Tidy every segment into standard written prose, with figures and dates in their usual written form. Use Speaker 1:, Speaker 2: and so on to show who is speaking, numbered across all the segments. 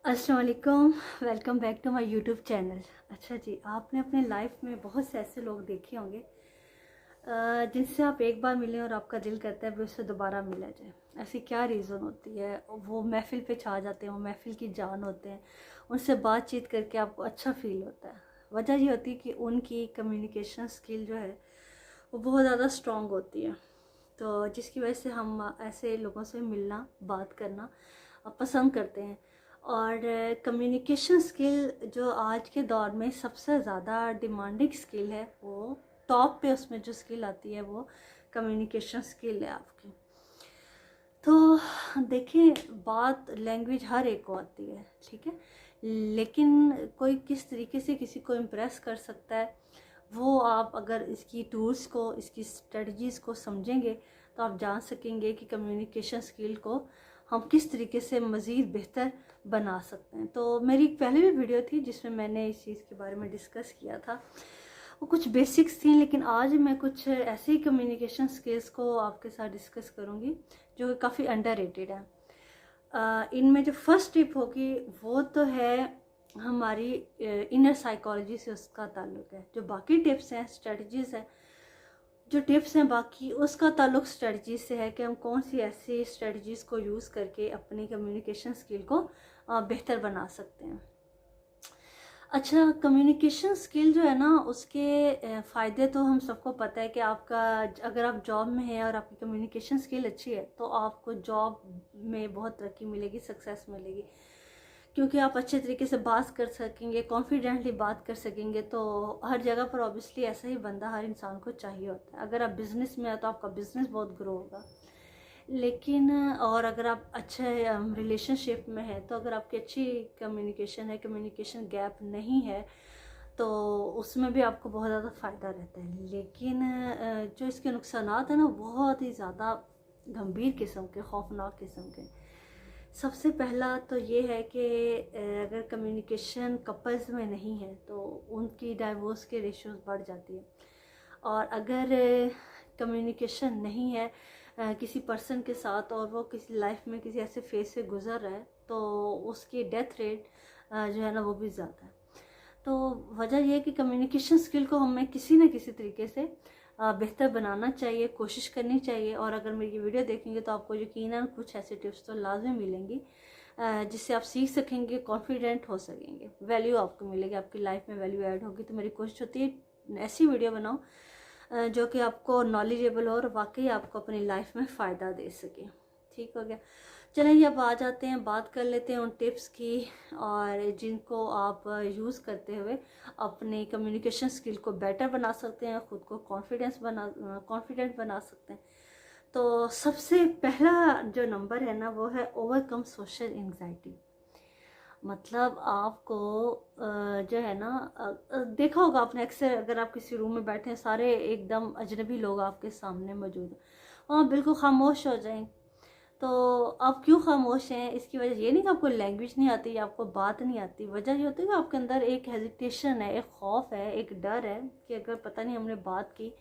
Speaker 1: अस्सलाम वालेकुम। Welcome back to my YouTube channel. अच्छा जी, आपने अपने लाइफ में बहुत से ऐसे लोग देखे होंगे जिनसे आप एक बार मिले और आपका दिल करता है भी उससे दोबारा मिला जाए। ऐसी क्या रीज़न होती है? वो महफ़िल पे छा जाते हैं, वो महफ़िल की जान होते हैं, उनसे बातचीत करके आपको अच्छा फ़ील होता है। वजह ये होती है कि उनकी कम्युनिकेशन स्किल जो है वो बहुत ज़्यादा स्ट्रॉन्ग होती है, तो जिसकी वजह से हम ऐसे लोगों से मिलना, बात करना पसंद करते हैं। और कम्युनिकेशन स्किल जो आज के दौर में सबसे ज़्यादा डिमांडिंग स्किल है, वो टॉप पे उसमें जो स्किल आती है वो कम्युनिकेशन स्किल है आपकी। तो देखिए, बात लैंग्वेज हर एक को आती है, ठीक है, लेकिन कोई किस तरीके से किसी को इम्प्रेस कर सकता है, वो आप अगर इसकी टूल्स को, इसकी स्ट्रेटजीज़ को समझेंगे तो आप जान सकेंगे कि कम्युनिकेशन स्किल को हम किस तरीके से मज़ीद बेहतर बना सकते हैं। तो मेरी एक पहले भी वीडियो थी जिसमें मैंने इस चीज़ के बारे में डिस्कस किया था, वो कुछ बेसिक्स थी, लेकिन आज मैं कुछ ऐसे ही कम्युनिकेशन स्किल्स को आपके साथ डिस्कस करूँगी जो काफ़ी अंडररेटेड है। इनमें जो फर्स्ट टिप होगी वो तो है हमारी इनर साइकोलॉजी से उसका ताल्लुक है। जो बाकी टिप्स हैं, स्ट्रेटजीज़ हैं, जो टिप्स हैं बाकी, उसका ताल्लुक स्ट्रेटजीज से है कि हम कौन सी ऐसी स्ट्रेटजीज़ को यूज़ करके अपनी कम्युनिकेशन स्किल को बेहतर बना सकते हैं। अच्छा, कम्युनिकेशन स्किल जो है ना, उसके फ़ायदे तो हम सबको पता है कि आपका अगर आप जॉब में हैं और आपकी कम्युनिकेशन स्किल अच्छी है तो आपको जॉब में बहुत तरक्की मिलेगी, सक्सेस मिलेगी, क्योंकि आप अच्छे तरीके से बात कर सकेंगे, कॉन्फिडेंटली बात कर सकेंगे। तो हर जगह पर ऑब्वियसली ऐसा ही बंदा हर इंसान को चाहिए होता है। अगर आप बिज़नेस में हैं तो आपका बिज़नेस बहुत ग्रो होगा, लेकिन और अगर आप अच्छे रिलेशनशिप में हैं तो अगर आपकी अच्छी कम्युनिकेशन है, कम्युनिकेशन गैप नहीं है, तो उसमें भी आपको बहुत ज़्यादा फ़ायदा रहता है। लेकिन जो इसके नुकसानात हैं ना, बहुत ही ज़्यादा गंभीर किस्म के, खौफनाक किस्म के। सबसे पहला तो ये है कि अगर कम्युनिकेशन कपल्स में नहीं है तो उनकी डाइवोर्स के रेशियोज़ बढ़ जाती है। और अगर कम्युनिकेशन नहीं है किसी पर्सन के साथ और वो किसी लाइफ में किसी ऐसे फेज से गुज़र रहा है, तो उसकी डेथ रेट जो है ना वो भी ज़्यादा है। तो वजह यह है कि कम्युनिकेशन स्किल को हमें किसी न किसी तरीके से बेहतर बनाना चाहिए, कोशिश करनी चाहिए। और अगर मेरी वीडियो देखेंगे तो आपको यकीनन कुछ ऐसे टिप्स तो लाजमी मिलेंगी जिससे आप सीख सकेंगे, कॉन्फिडेंट हो सकेंगे, वैल्यू आपको मिलेगी, आपकी लाइफ में वैल्यू ऐड होगी। तो मेरी कोशिश होती है ऐसी वीडियो बनाऊँ जो कि आपको नॉलेजेबल हो और वाकई आपको अपनी लाइफ में फ़ायदा दे सके। ठीक हो गया। चलिए अब आ जाते हैं, बात कर लेते हैं उन टिप्स की और जिनको आप यूज़ करते हुए अपने कम्युनिकेशन स्किल को बेटर बना सकते हैं, ख़ुद को कॉन्फिडेंट बना सकते हैं। तो सबसे पहला जो नंबर है ना वो है ओवरकम सोशल एंग्जाइटी। मतलब आपको जो है ना, देखा होगा आपने अक्सर, अगर आप किसी रूम में बैठे हैं, सारे एकदम अजनबी लोग आपके सामने मौजूद हैं, वहाँ बिल्कुल खामोश हो जाएं। तो आप क्यों खामोश हैं? इसकी वजह ये नहीं कि आपको लैंग्वेज नहीं आती या आपको बात नहीं आती। वजह ये होती है कि आपके अंदर एक हेजिटेशन है, एक खौफ है, एक डर है कि अगर पता नहीं हमने बात की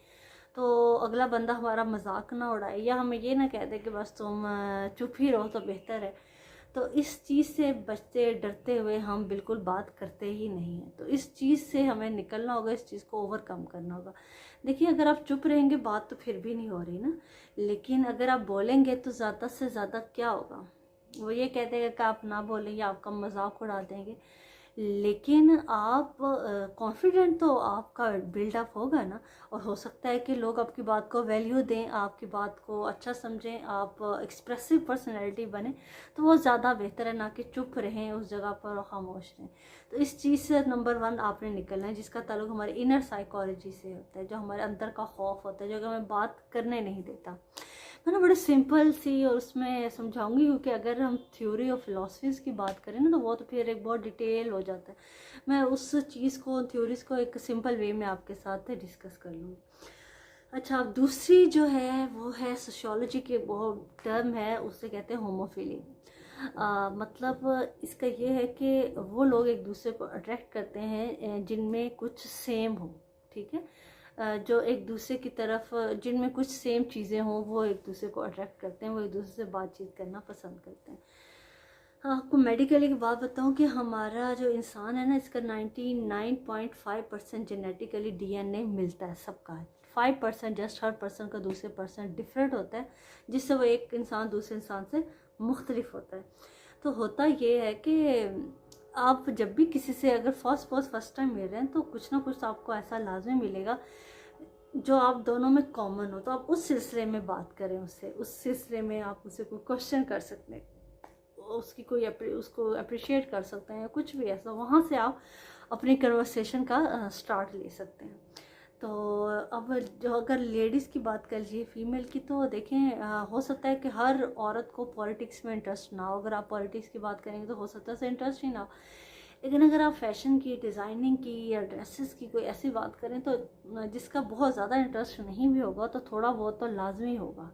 Speaker 1: तो अगला बंदा हमारा मजाक ना उड़ाए या हमें ये ना कह दे कि बस तुम चुप ही रहो तो बेहतर है। तो इस चीज़ से बचते डरते हुए हम बिल्कुल बात करते ही नहीं हैं। तो इस चीज़ से हमें निकलना होगा, इस चीज़ को ओवरकम करना होगा। देखिए, अगर आप चुप रहेंगे बात तो फिर भी नहीं हो रही ना, लेकिन अगर आप बोलेंगे तो ज़्यादा से ज़्यादा क्या होगा, वो ये कह देगा कि आप ना बोलें या आपका मजाक उड़ा देंगे। लेकिन आप कॉन्फिडेंट तो आपका बिल्डअप होगा ना, और हो सकता है कि लोग आपकी बात को वैल्यू दें, आपकी बात को अच्छा समझें, आप एक्सप्रेसिव पर्सनैलिटी बने, तो वो ज़्यादा बेहतर है ना कि चुप रहें उस जगह पर और खामोश रहें। तो इस चीज़ से नंबर 1 आपने निकलना है, जिसका ताल्लुक हमारे इनर साइकोलॉजी से होता है, जो हमारे अंदर का खौफ होता है, जो हमें बात करने नहीं देता। मैं ना बड़े सिंपल सी और उसमें समझाऊंगी, क्योंकि अगर हम थ्योरी और फिलोसफीज़ की बात करें ना तो वो तो फिर एक बहुत डिटेल हो जाता है। मैं उस चीज़ को, थ्योरीज़ को एक सिंपल वे में आपके साथ डिस्कस कर लूँगी। अच्छा, अब दूसरी जो है वो है सोशियोलॉजी की बहुत टर्म है, उससे कहते हैं होमोफिली। मतलब इसका ये है कि वो लोग एक दूसरे को अट्रैक्ट करते हैं जिनमें कुछ सेम हो, ठीक है, जो एक दूसरे की तरफ, जिनमें कुछ सेम चीज़ें हों, वो एक दूसरे को अट्रैक्ट करते हैं, वो एक दूसरे से बातचीत करना पसंद करते हैं। हाँ, आपको मेडिकली की बात बताऊं कि हमारा जो इंसान है ना, इसका 99.5% जेनेटिकली डीएनए मिलता है सबका। 5% जस्ट हर पर्सन का दूसरे पर्सन डिफरेंट होता है, जिससे वो एक इंसान दूसरे इंसान से मुख्तलिफ होता है। तो होता ये है कि आप जब भी किसी से अगर फर्स्ट टाइम मिल रहे हैं तो कुछ ना कुछ तो आपको ऐसा लाजमी मिलेगा जो आप दोनों में कॉमन हो, तो आप उस सिलसिले में बात करें उससे, उस सिलसिले में आप उसे कोई क्वेश्चन कर सकते हैं, उसकी कोई उसको अप्रिशिएट कर सकते हैं, कुछ भी ऐसा, वहाँ से आप अपनी कन्वर्सेशन का स्टार्ट ले सकते हैं। तो अब जो अगर लेडीज़ की बात कर लीजिए, फीमेल की, तो देखें हो सकता है कि हर औरत को पॉलिटिक्स में इंटरेस्ट ना हो। अगर आप पॉलिटिक्स की बात करेंगे तो हो सकता है उसे इंटरेस्ट ही ना हो। लेकिन अगर आप फैशन की, डिज़ाइनिंग की या ड्रेसेस की कोई ऐसी बात करें तो जिसका बहुत ज़्यादा इंटरेस्ट नहीं भी होगा तो थोड़ा बहुत तो लाजमी होगा,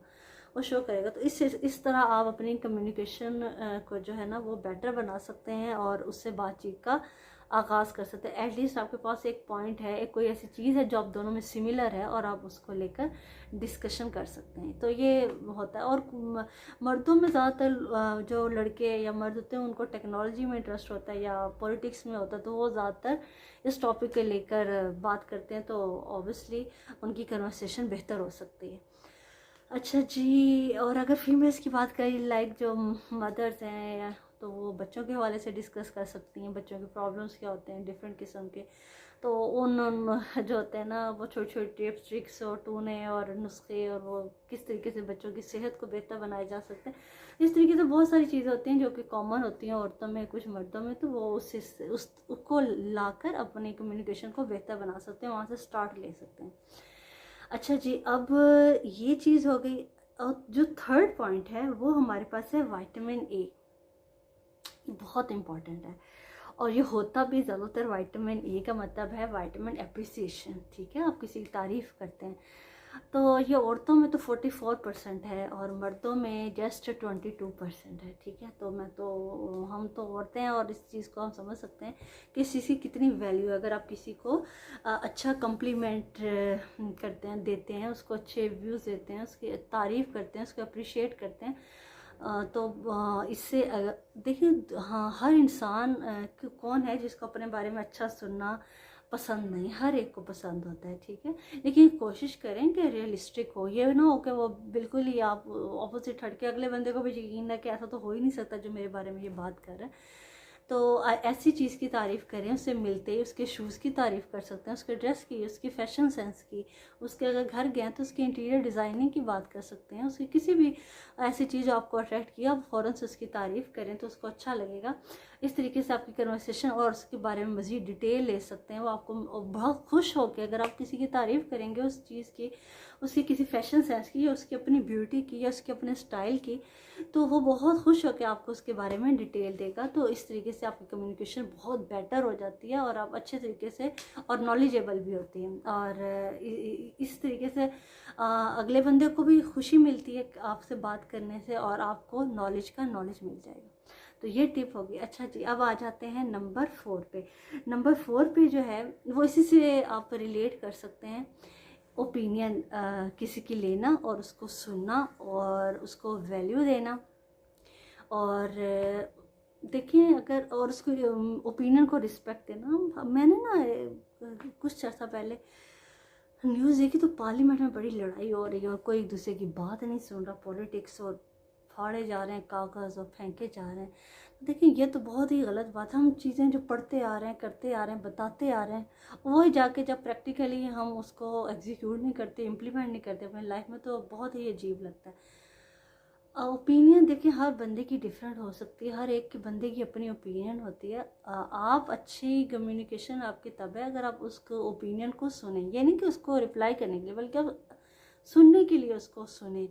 Speaker 1: वो शो करेगा। तो इस तरह आप अपनी कम्युनिकेशन को जो है ना वो बेटर बना सकते हैं और उससे बातचीत का आगाज़ कर सकते हैं। एटलीस्ट आपके पास एक पॉइंट है, एक कोई ऐसी चीज़ है जो आप दोनों में सिमिलर है और आप उसको लेकर डिस्कशन कर सकते हैं। तो ये होता है। और मर्दों में ज़्यादातर जो लड़के या मर्द होते हैं उनको टेक्नोलॉजी में इंटरेस्ट होता है या पॉलिटिक्स में होता है, तो वो ज़्यादातर इस टॉपिक को लेकर बात करते हैं, तो ऑब्वियसली उनकी कन्वर्सेशन बेहतर हो सकती है। अच्छा जी, और अगर फीमेल्स की बात करें, लाइक जो मदर्स हैं, तो वो बच्चों के हवाले से डिस्कस कर सकती हैं, बच्चों के प्रॉब्लम्स क्या होते हैं डिफरेंट किस्म के। तो उन जो होते हैं ना वो छोटे छोटे टिप्स, ट्रिक्स और टूने और नुस्खे, और वो किस तरीके से बच्चों की सेहत को बेहतर बनाए जा सकते हैं, इस तरीके से बहुत सारी चीज़ें होती हैं जो कि कॉमन होती हैं औरतों में, कुछ मर्दों में। तो वो उसको लाकर अपनी कम्युनिकेशन को बेहतर बना सकते हैं, वहाँ से स्टार्ट ले सकते हैं। अच्छा जी, अब ये चीज़ हो गई। और जो थर्ड पॉइंट है वो हमारे पास है विटामिन ए। बहुत इम्पॉर्टेंट है, और ये होता भी ज़्यादातर विटामिन ए का मतलब है विटामिन एप्रिसिएशन। ठीक है, आप किसी की तारीफ़ करते हैं, तो ये औरतों में तो 44% है और मर्दों में जस्ट 22% है। ठीक है, तो हम तो औरतें हैं और इस चीज़ को हम समझ सकते हैं कि इस चीज़ की कितनी वैल्यू है। अगर आप किसी को अच्छा कम्प्लीमेंट करते हैं, देते हैं, उसको अच्छे व्यूज़ देते हैं, उसकी तारीफ़ करते हैं, उसको अप्रिशिएट करते हैं, तो इससे देखिए, हाँ, हर इंसान कौन है जिसको अपने बारे में अच्छा सुनना पसंद नहीं, हर एक को पसंद होता है। ठीक है, लेकिन कोशिश करें कि रियलिस्टिक हो, ये ना हो कि वो बिल्कुल ही आप ऑपोजिट हट के अगले बंदे को भी यकीन है कि ऐसा तो हो ही नहीं सकता जो मेरे बारे में ये बात कर रहा है। तो ऐसी चीज़ की तारीफ़ करें, उससे मिलते ही उसके शूज़ की तारीफ़ कर सकते हैं, उसके ड्रेस की, उसकी फ़ैशन सेंस की, उसके अगर घर गए तो उसकी इंटीरियर डिज़ाइनिंग की बात कर सकते हैं, उसकी किसी भी ऐसी चीज़ जो आपको अट्रैक्ट किया, आप फ़ौरन से उसकी तारीफ़ करें तो उसको अच्छा लगेगा। इस तरीके से आपकी कन्वर्सेशन और उसके बारे में मज़ीद डिटेल ले सकते हैं। वो आपको बहुत खुश हो के, अगर आप किसी की तारीफ़ करेंगे उस चीज़ की, उसकी किसी फ़ैशन सेंस की, या उसकी अपनी ब्यूटी की, या उसके अपने स्टाइल की, तो वो बहुत खुश होकर आपको उसके बारे में डिटेल देगा। तो इस तरीके से आपकी कम्युनिकेशन बहुत बेटर हो जाती है और आप अच्छे तरीके से और नॉलेजेबल भी होती हैं, और इस तरीके से अगले बंदे को भी खुशी मिलती है आपसे बात करने से, और आपको नॉलेज मिल जाएगा। तो ये टिप होगी। अच्छा जी, अब आ जाते हैं नंबर 4 पे। नंबर 4 पे जो है वो इसी से आप रिलेट कर सकते हैं, ओपिनियन किसी की लेना और उसको सुनना और उसको वैल्यू देना। और देखिए, अगर और उसको ओपिनियन को रिस्पेक्ट देना। मैंने ना कुछ अर्सा पहले न्यूज़ देखी तो पार्लियामेंट में बड़ी लड़ाई हो रही है और कोई एक दूसरे की बात नहीं सुन रहा, पॉलिटिक्स, और फाड़े जा रहे हैं कागज़ और फेंके जा रहे हैं। देखिए, ये तो बहुत ही गलत बात है। हम चीज़ें जो पढ़ते आ रहे हैं, करते आ रहे हैं, बताते आ रहे हैं, वही जाके जब प्रैक्टिकली हम उसको एग्जीक्यूट नहीं करते, इम्प्लीमेंट नहीं करते अपनी लाइफ में, तो बहुत ही अजीब लगता है। ओपिनियन देखिए, हर बंदे की डिफरेंट हो सकती है, हर एक के बंदे की अपनी ओपिनियन होती है। आप अच्छी कम्युनिकेशन आपकी तब है अगर आप उसको ओपिनियन को सुने, ये नहीं कि उसको रिप्लाई करने के लिए, बल्कि आप सुनने के लिए उसको सुने,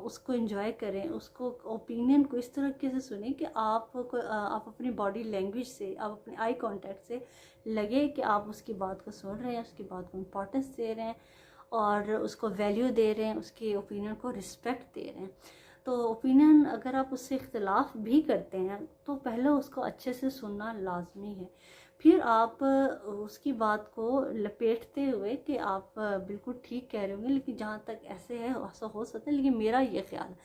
Speaker 1: उसको एंजॉय करें, उसको ओपिनियन को इस तरीके से सुने कि आप अपनी बॉडी लैंग्वेज से, आप अपने आई कांटेक्ट से लगे कि आप उसकी बात को सुन रहे हैं, उसकी बात को इम्पोर्टेंस दे रहे हैं और उसको वैल्यू दे रहे हैं, उसके ओपिनियन को रिस्पेक्ट दे रहे हैं। तो ओपिनियन अगर आप उससे इख्तलाफ भी करते हैं तो पहले उसको अच्छे से सुनना लाजमी है। फिर आप उसकी बात को लपेटते हुए कि आप बिल्कुल ठीक कह रहे होंगे, लेकिन जहाँ तक ऐसे है ऐसा हो सकता है, लेकिन मेरा ये ख्याल है।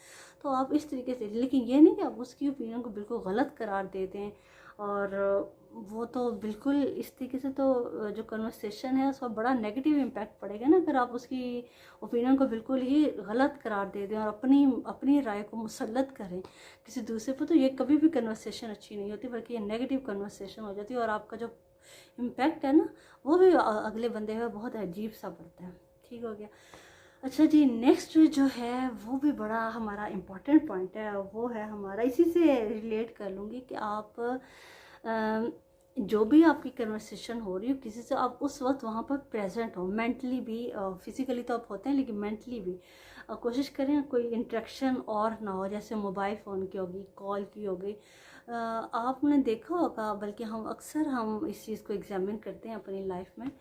Speaker 1: तो आप इस तरीके से, लेकिन ये नहीं कि आप उसकी ओपिनियन को बिल्कुल गलत करार दे दें, और वो तो बिल्कुल इस तरीके से तो जो कन्वर्सेशन है उसका बड़ा नेगेटिव इम्पैक्ट पड़ेगा ना, अगर आप उसकी ओपिनियन को बिल्कुल ही गलत करार दे दें और अपनी अपनी राय को मुसल्लत करें किसी दूसरे पर, तो ये कभी भी कन्वर्सेशन अच्छी नहीं होती, बल्कि ये नेगेटिव कन्वर्सेशन हो जाती है, और आपका जो इम्पैक्ट है ना वो भी अगले बंदे में बहुत अजीब सा पड़ता है। ठीक हो गया। अच्छा जी, नेक्स्ट जो है वो भी बड़ा हमारा इम्पॉर्टेंट पॉइंट है, वो है हमारा, इसी से रिलेट कर लूँगी कि आप जो भी आपकी कन्वर्सेशन हो रही हो किसी से, आप उस वक्त वहाँ पर प्रेजेंट हो, मेंटली भी, फिजिकली तो आप होते हैं लेकिन मेंटली भी कोशिश करें कोई इंटरेक्शन और ना हो, जैसे मोबाइल फ़ोन की होगी, कॉल की होगी। आपने देखा होगा, बल्कि हम इस चीज़ को एग्जामिन करते हैं अपनी लाइफ में,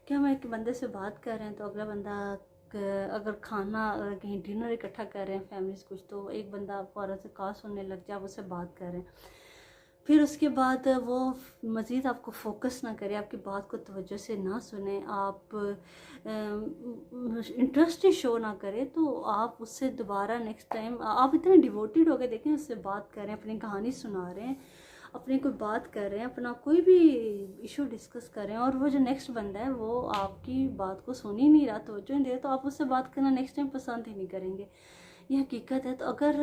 Speaker 1: कि हम एक बंदे से बात कर रहे हैं तो अगला बंदा अगर खाना कहीं डिनर इकट्ठा कर रहे हैं फैमिलीज कुछ, तो एक बंदा फ़ौरन से कॉल सुनने लग जाए, आप उससे बात कर रहे हैं, फिर उसके बाद वो मज़ीद आपको फोकस ना करे, आपकी बात को तवज्जो से ना सुने, आप इंटरेस्ट ही शो ना करें, तो आप उससे दोबारा नेक्स्ट टाइम आप इतने डिवोटेड हो गए, देखें उससे बात कर रहे हैं, अपनी कहानी सुना रहे हैं, अपनी कोई बात कर रहे हैं, अपना कोई भी इशू डिस्कस कर रहे हैं, और वो जो नेक्स्ट बंदा है वो आपकी बात को सुन ही नहीं रहा, तवज्जो नहीं दे रहा, तो आप उससे बात करना नेक्स्ट टाइम पसंद ही नहीं करेंगे। ये हकीकत है। तो अगर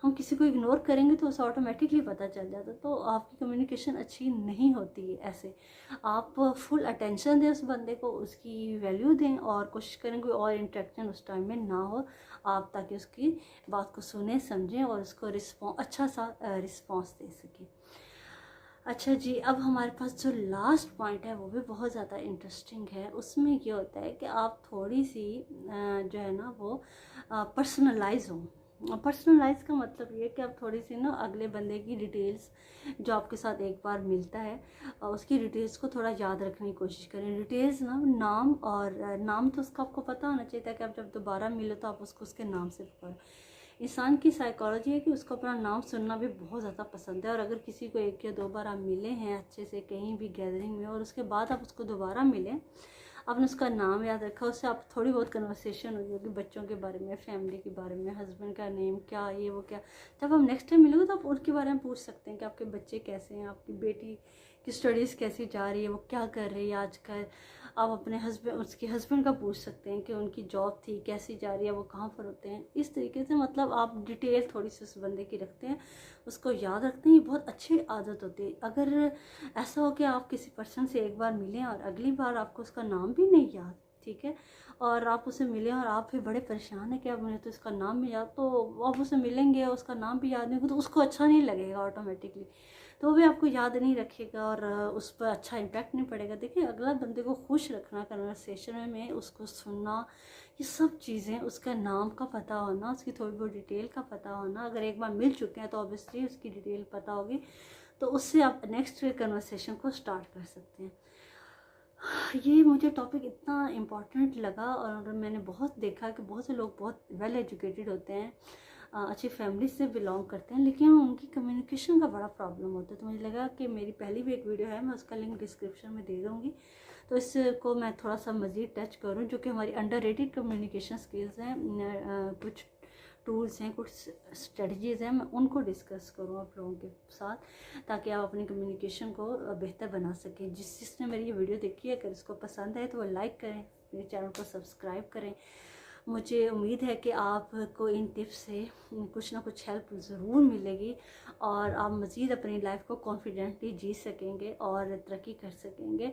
Speaker 1: हम किसी को इग्नोर करेंगे तो उसे ऑटोमेटिकली पता चल जाता है, तो आपकी कम्युनिकेशन अच्छी नहीं होती है। ऐसे आप फुल अटेंशन दें उस बंदे को, उसकी वैल्यू दें, और कोशिश करें कोई और इंटरेक्शन उस टाइम में ना हो आप, ताकि उसकी बात को सुने समझें और उसको अच्छा सा रिस्पॉन्स दे सकें। अच्छा जी, अब हमारे पास जो लास्ट पॉइंट है वो भी बहुत ज़्यादा इंटरेस्टिंग है। उसमें ये होता है कि आप थोड़ी सी जो है ना वो पर्सनलाइज हो। पर्सनलाइज का मतलब ये है कि आप थोड़ी सी ना अगले बंदे की डिटेल्स जो आपके साथ एक बार मिलता है, उसकी डिटेल्स को थोड़ा याद रखने की कोशिश करें। डिटेल्स ना, नाम, और नाम तो उसका आपको पता होना चाहिए ताकि आप जब दोबारा मिलो तो आप उसको उसके नाम से पुकारो। इंसान की साइकोलॉजी है कि उसको अपना नाम सुनना भी बहुत ज़्यादा पसंद है, और अगर किसी को एक या दो बार आप मिले हैं अच्छे से कहीं भी गैदरिंग में, और उसके बाद आप उसको दोबारा मिलें, आपने उसका नाम याद रखा, उससे आप थोड़ी बहुत कन्वर्सेशन हुई होगी बच्चों के बारे में, फैमिली के बारे में, हस्बैंड का नेम क्या, ये वो क्या, जब हम नेक्स्ट टाइम मिलोगे तो आप उनके बारे में पूछ सकते हैं कि आपके बच्चे कैसे हैं, आपकी बेटी की स्टडीज़ कैसी जा रही है, वो क्या कर रही है आजकल। आप अपने उसके हस्बैंड का पूछ सकते हैं कि उनकी जॉब थी कैसी जा रही है, वो कहाँ पर होते हैं। इस तरीके से मतलब आप डिटेल थोड़ी सी उस बंदे की रखते हैं, उसको याद रखते हैं। ये बहुत अच्छी आदत होती है। अगर ऐसा हो कि आप किसी पर्सन से एक बार मिलें और अगली बार आपको उसका नाम भी नहीं याद, ठीक है, और आप उसे मिलें और आप फिर बड़े परेशान हैं कि अब मुझे तो इसका नाम भी याद, तो आप उसे मिलेंगे और उसका नाम भी याद नहीं होगा तो उसको अच्छा नहीं लगेगा ऑटोमेटिकली, तो वो भी आपको याद नहीं रखेगा और उस पर अच्छा इम्पैक्ट नहीं पड़ेगा। देखिए, अगला बंदे को खुश रखना कन्वर्सेशन में, उसको सुनना, ये सब चीज़ें, उसका नाम का पता होना, उसकी थोड़ी बहुत डिटेल का पता होना, अगर एक बार मिल चुके हैं तो ऑब्वियसली उसकी डिटेल पता होगी, तो उससे आप नेक्स्ट कन्वर्सेशन को स्टार्ट कर सकते हैं। ये मुझे टॉपिक इतना इम्पॉर्टेंट लगा, और मैंने बहुत देखा कि बहुत से लोग बहुत वेल एजुकेटेड होते हैं, अच्छी फैमिली से बिलोंग करते हैं, लेकिन उनकी कम्युनिकेशन का बड़ा प्रॉब्लम होता है। तो मुझे लगा कि मेरी पहली भी एक वीडियो है, मैं उसका लिंक डिस्क्रिप्शन में दे दूँगी, तो इसको मैं थोड़ा सा मज़ीद टच करूँ, जो कि हमारी अंडररेटेड कम्युनिकेशन स्किल्स हैं, कुछ टूल्स हैं, कुछ स्ट्रेटजीज़ हैं, मैं उनको डिस्कस करूँ आप लोगों के साथ, ताकि आप अपनी कम्युनिकेशन को बेहतर बना सकें। जिसने मेरी ये वीडियो देखी है, अगर इसको पसंद आए तो वो लाइक करें, मेरे चैनल को सब्सक्राइब करें। मुझे उम्मीद है कि आपको इन टिप्स से कुछ ना कुछ हेल्प ज़रूर मिलेगी, और आप मज़ीद अपनी लाइफ को कॉन्फिडेंटली जी सकेंगे और तरक्की कर सकेंगे।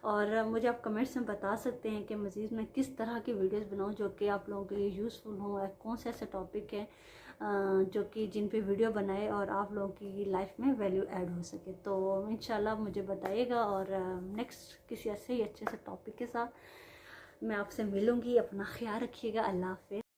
Speaker 1: और मुझे आप कमेंट्स में बता सकते हैं कि मज़ीद मैं किस तरह की वीडियोस बनाऊं जो कि आप लोगों के लिए यूज़फुल हों, कौन से ऐसे टॉपिक हैं जो कि जिन पे वीडियो बनाए और आप लोगों की लाइफ में वैल्यू ऐड हो सके। तो इंशाल्लाह मुझे बताइएगा, और नेक्स्ट किसी ऐसे ही अच्छे से टॉपिक के साथ मैं आपसे मिलूँगी। अपना ख्याल रखिएगा। अल्लाह हाफ़िज़।